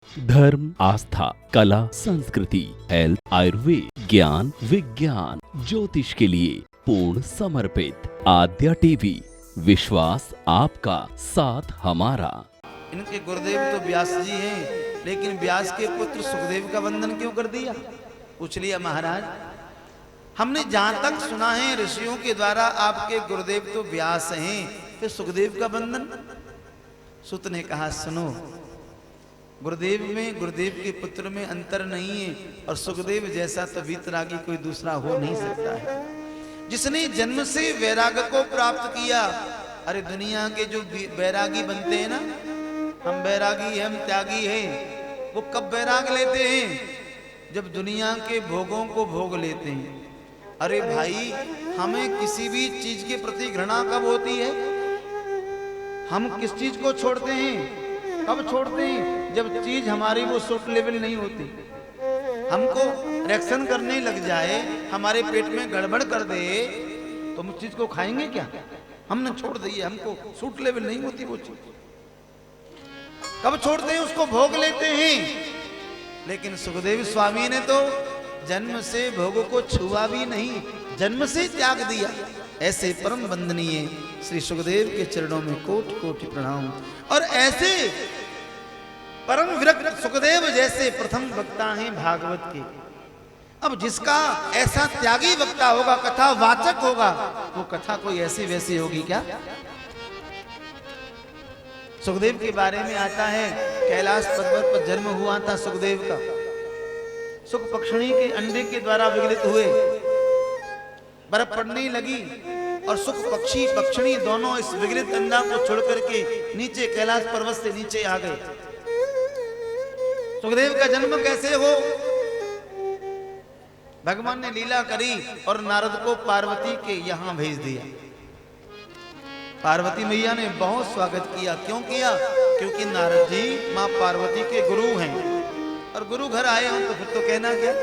धर्म, आस्था, कला, संस्कृति, हेल्थ, आयुर्वेद, ज्ञान, विज्ञान, ज्योतिष के लिए पूर्ण समर्पित आद्या टीवी। विश्वास आपका, साथ हमारा। इनके गुरुदेव तो व्यास जी हैं, लेकिन व्यास के पुत्र सुखदेव का वंदन क्यों कर दिया? पूछ लिया महाराज। हमने जहां तक सुना है ऋषियों के द्वारा आपके गुरुदेव तो व्यास हैं, फिर सुखदेव का वंदन? सुत ने कहा सुनो, गुरुदेव में, गुरुदेव के पुत्र में अंतर नहीं है, और सुखदेव जैसा तो वीतरागी कोई दूसरा हो नहीं सकता है, जिसने जन्म से वैराग्य को प्राप्त किया। अरे दुनिया के जो वैरागी बनते हैं ना, हम वैरागी हैं, हम त्यागी हैं, वो कब वैराग लेते हैं? जब दुनिया के भोगों को भोग लेते हैं। अरे भाई, हमें किसी भी चीज के प्रति घृणा कब होती है? हम किस चीज को छोड़ते हैं? कब छोड़ते हैं? जब चीज हमारी वो सूटेबल नहीं होती, हमको रिएक्शन करने लग जाए, हमारे पेट में गड़बड़ कर दे, तो हम उस चीज को खाएंगे क्या? हमने छोड़ दी, हमको सूटेबल नहीं होती वो चीज। कब छोड़ते हैं? उसको भोग लेते हैं। लेकिन सुखदेव स्वामी ने तो जन्म से भोग को छुआ भी नहीं, जन्म से त्याग दिया। ऐसे परम वंदनीय श्री सुखदेव के चरणों में कोटि कोटि प्रणाम। और ऐसे परम विरक्त सुखदेव जैसे प्रथम वक्ता हैं भागवत के। अब जिसका ऐसा त्यागी वक्ता होगा, कथा वाचक होगा, वो कथा कोई ऐसी वैसी होगी क्या? सुखदेव के बारे में आता है, कैलाश पर्वत पर जन्म हुआ था सुखदेव का। सुख पक्षिणी के अंडे के द्वारा विगलित हुए, बर्फ पड़ने लगी और सुख पक्षी पक्षिणी दोनों इस विगलित अंडा को छोड़ करके नीचे कैलाश पर्वत से नीचे आ गए। सुखदेव का जन्म कैसे हो? भगवान ने लीला करी और नारद को पार्वती के यहां भेज दिया। पार्वती मैया ने बहुत स्वागत किया। क्यों किया? क्योंकि नारद जी मां पार्वती के गुरु हैं, और गुरु घर आए हो तो फिर तो कहना क्या।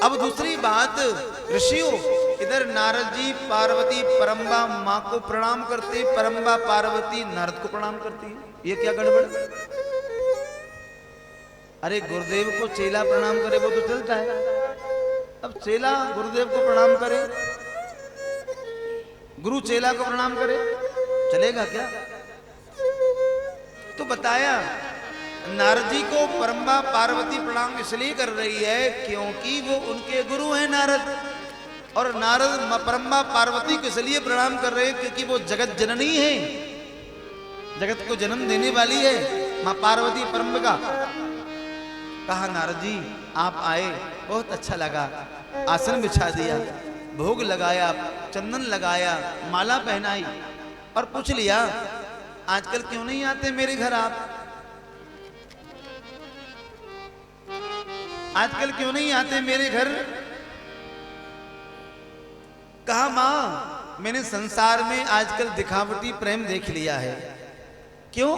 अब दूसरी बात, ऋषियों, इधर नारद जी पार्वती परम्बा मां को प्रणाम करते, परम्बा पार्वती नारद को प्रणाम करती है। ये क्या गड़बड़? अरे गुरुदेव को चेला प्रणाम करे वो तो चलता है, अब चेला गुरुदेव को प्रणाम करे, गुरु चेला को प्रणाम करे, चलेगा क्या? तो बताया, नारद जी को परम्बा पार्वती प्रणाम इसलिए कर रही है क्योंकि वो उनके गुरु हैं नारद, और नारद परम्बा पार्वती को इसलिए प्रणाम कर रहे हैं क्योंकि वो जगत जननी है, जगत को जन्म देने वाली है मां पार्वती परम्बा। कहा नारद जी आप आए, बहुत अच्छा लगा, आसन बिछा दिया, भोग लगाया, चंदन लगाया, माला पहनाई, और पूछ लिया आजकल क्यों नहीं आते मेरे घर आप? आजकल क्यों नहीं आते मेरे घर? कहा मां, मैंने संसार में आजकल दिखावटी प्रेम देख लिया है। क्यों?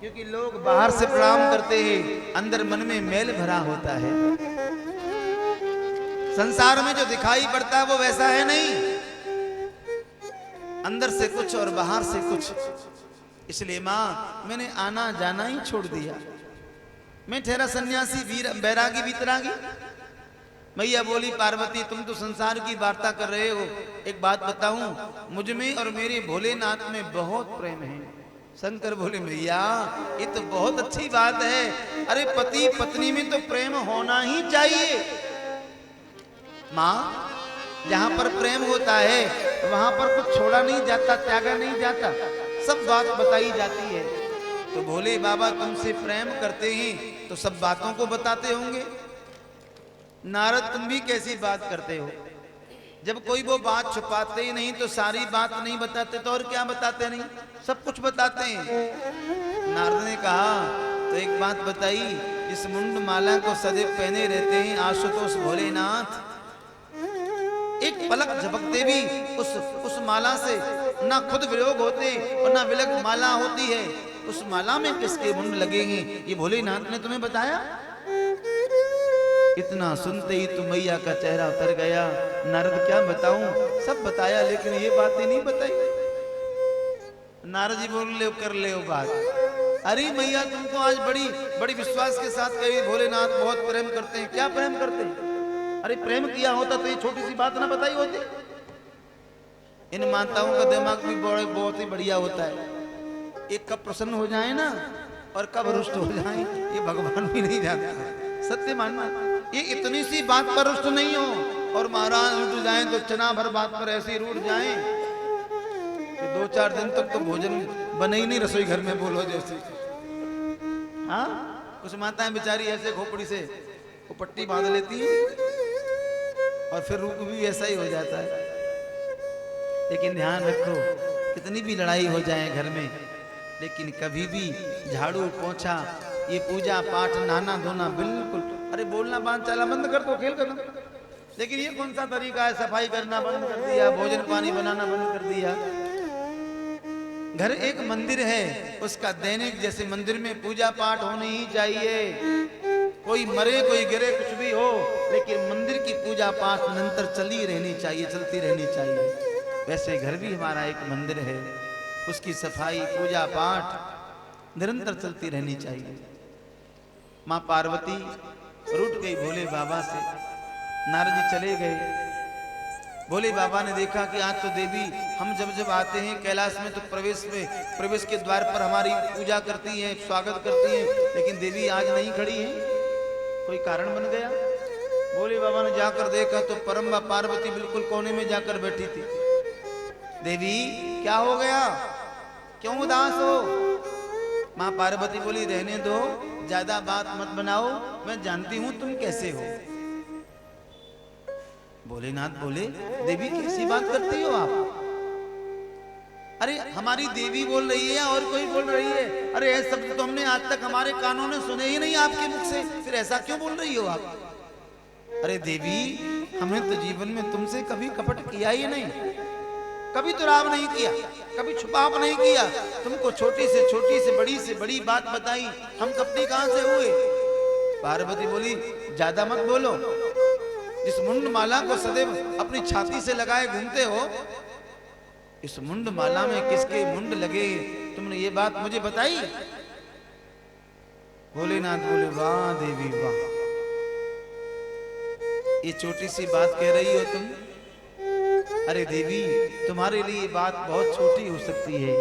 क्योंकि लोग बाहर से प्रणाम करते हैं, अंदर मन में मैल भरा होता है। संसार में जो दिखाई पड़ता है वो वैसा है नहीं, अंदर से कुछ और बाहर से कुछ। इसलिए मां, मैंने आना जाना ही छोड़ दिया, मैं ठहरा सन्यासी, बैरागी, वीतरागी। मैया बोली पार्वती तुम तो संसार की वार्ता कर रहे हो, एक बात बताऊं, मुझ में और मेरे भोलेनाथ में बहुत प्रेम है। शंकर बोले मैया ये तो बहुत अच्छी बात है, अरे पति पत्नी में तो प्रेम होना ही चाहिए। मां, जहां पर प्रेम होता है वहां पर कुछ छोड़ा नहीं जाता, त्यागा नहीं जाता, सब बात बताई जाती है। तो भोले बाबा तुमसे प्रेम करते हैं तो सब बातों को बताते होंगे। नारद तुम भी कैसी बात करते हो? जब कोई वो बात छुपाते ही नहीं तो सारी बात नहीं बताते तो और क्या बताते? नहीं, सब कुछ बताते हैं। नारद ने कहा तो एक बात बताई, इस मुंड माला को सदैव पहने रहते हैं आशुतोष भोलेनाथ, एक पलक झपकते भी उस माला से ना खुद वियोग होते और ना विलग माला होती है। उस माला में किसके मुंड लगेंगे ये भोलेनाथ ने तुम्हें बताया? इतना सुनते ही तो मैया का चेहरा उतर गया। नारद क्या बताऊं, सब बताया लेकिन ये बातें नहीं बताई। नारद जी बोल ले कर ले बात। अरे मैया तुम तो आज बड़ी बड़ी विश्वास के साथ कही भोलेनाथ बहुत प्रेम करते हैं। क्या प्रेम करते हैं? अरे प्रेम किया होता तो ये छोटी सी बात ना बताई होती। इन माताओं का दिमाग भी बहुत ही बढ़िया होता है। एक कब प्रसन्न हो जाए ना और कब रुष्ट हो जाए ये भगवान भी नहीं जानता। सत्य मानना, ये इतनी सी बात पर रुष्ट नहीं हो और महाराज रुठ जाए तो चना भर बात पर ऐसे ही रूठ जाए कि 2-4 दिन तक तो भोजन बने ही नहीं रसोई घर में, बोलो जैसे। हाँ, कुछ माताएं बेचारी ऐसे खोपड़ी से वो पट्टी बांध लेती है और फिर रूप भी ऐसा ही हो जाता है। लेकिन ध्यान रखो, कितनी भी लड़ाई हो जाए घर में, लेकिन कभी भी झाड़ू पोंछा, ये पूजा पाठ, नहाना धोना बिल्कुल, अरे बोलना बांध चाला बंद कर दो, खेल खत्म। लेकिन ये कौन सा तरीका है? सफाई करना बंद कर दिया, भोजन पानी बनाना बंद कर दिया। घर एक मंदिर है, उसका दैनिक जैसे मंदिर में पूजा पाठ होनी ही चाहिए। कोई मरे कोई गिरे कुछ भी हो, लेकिन मंदिर की पूजा पाठ निरंतर चली रहनी चाहिए, चलती रहनी चाहिए। वैसे घर भी हमारा एक मंदिर है, उसकी सफाई पूजा पाठ निरंतर चलती रहनी चाहिए। माँ पार्वती रूठ गई भोले बाबा से, नारद जी चले गए। भोले बाबा ने देखा कि आज तो देवी हम जब जब आते हैं कैलाश में तो प्रवेश के द्वार पर हमारी पूजा करती हैं, स्वागत करती हैं, लेकिन देवी आज नहीं खड़ी है। कोई कारण बन गया। भोले बाबा ने जाकर देखा तो परम पार्वती बिल्कुल कोने में जाकर बैठी थी। देवी क्या हो गया, क्यों उदास हो? माँ पार्वती बोली रहने दो, ज्यादा बात मत बनाओ, मैं जानती हूं तुम कैसे हो। भोलेनाथ बोले देवी कैसी बात करती हो आप? अरे हमारी देवी बोल रही है और कोई बोल रही है? अरे ऐसे शब्द तो हमने आज तक हमारे कानों ने सुने ही नहीं आपके मुख से, फिर ऐसा क्यों बोल रही हो आप? अरे देवी हमने तो जीवन में तुमसे कभी कपट किया ही नहीं, कभी दुराव नहीं किया, कभी छुपाव नहीं किया। तुमको छोटी से बड़ी बात बताई, हम कपटी कहां से हुए? पार्वती बोली ज्यादा मत बोलो, जिस मुंड माला को सदैव अपनी छाती से लगाए घूमते हो, इस मुंड माला में किसके मुंड लगे, तुमने ये बात मुझे बताई? भोलेनाथ बोले वाह देवी वाह, ये छोटी सी बात कह रही हो तुम? अरे देवी तुम्हारे लिए ये बात बहुत छोटी हो सकती है,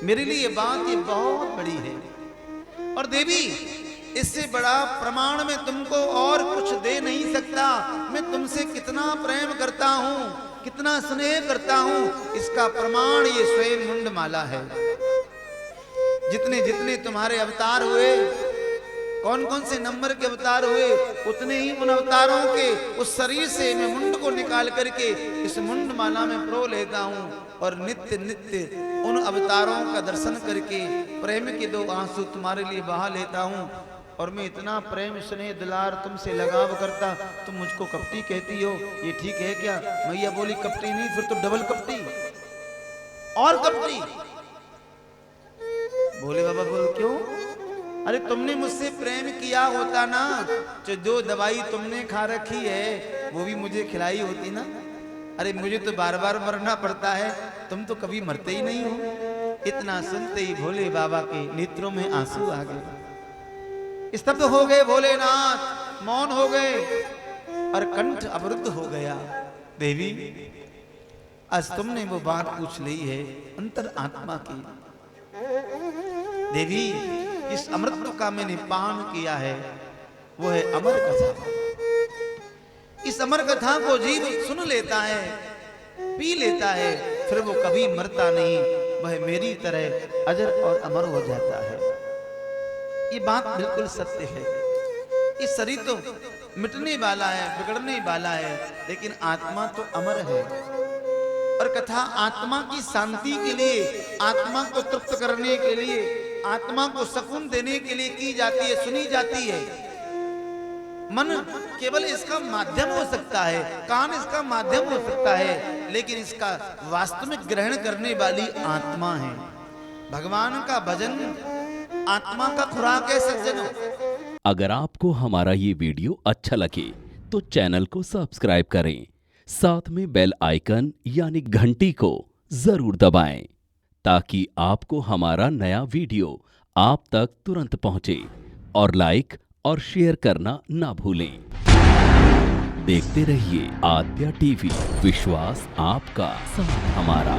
मेरे लिए ये बात ये बहुत बड़ी है। और देवी इससे बड़ा प्रमाण मैं तुमको और कुछ दे नहीं सकता। मैं तुमसे कितना प्रेम करता हूं, कितना स्नेह करता हूं, इसका प्रमाण ये स्वयं मुंडमाला है। जितने जितने तुम्हारे अवतार हुए, कौन कौन से नंबर के अवतार हुए, उतने ही उन अवतारों के उस शरीर से मैं मुंड को निकाल करके इस मुंड माला में प्रो लेता हूं और नित्य नित्य उन अवतारों का दर्शन करके प्रेम के 2 आंसू तुम्हारे लिए बहा लेता हूं। और मैं इतना प्रेम स्नेह दुलार तुमसे लगाव करता, तुम मुझको कपटी कहती हो, ये ठीक है क्या? मैया बोली कपटी नहीं, फिर तो डबल कपटी और कपटी। भोले बाबा बोल क्यों? अरे तुमने मुझसे प्रेम किया होता ना, जो दवाई तुमने खा रखी है वो भी मुझे खिलाई होती ना। अरे मुझे तो बार बार मरना पड़ता है, तुम तो कभी मरते ही नहीं हो। इतना सुनते ही भोले बाबा के नेत्रों में आंसू आ गए, स्तब्ध हो गए भोलेनाथ, मौन हो गए और कंठ अवरुद्ध हो गया। देवी आज तुमने वो बात पूछ ली है अंतर आत्मा की। देवी इस अमृत का मैंने पान किया है, वो है अमर कथा। इस अमर कथा को जीव सुन लेता है, पी लेता है, फिर वो कभी मरता नहीं, वह मेरी तरह अजर और अमर हो जाता है। ये बात बिल्कुल सत्य है। ये शरीर तो मिटने वाला है, बिगड़ने वाला है, लेकिन आत्मा तो अमर है। और कथा आत्मा की शांति के लिए, आत्मा को तृप्त करने के लिए, आत्मा को सुकून देने के लिए की जाती है, सुनी जाती है। मन केवल इसका माध्यम हो सकता है, कान इसका माध्यम हो सकता है, लेकिन इसका वास्तविक ग्रहण करने वाली आत्मा है। भगवान का भजन आत्मा का खुराक है सज्जनों। अगर आपको हमारा ये वीडियो अच्छा लगे तो चैनल को सब्सक्राइब करें, साथ में बेल आइकन यानी घंटी को जरूर दबाएं, ताकि आपको हमारा नया वीडियो आप तक तुरंत पहुंचे और लाइक और शेयर करना ना भूलें। देखते रहिए आद्या टीवी, विश्वास आपका, साथ हमारा।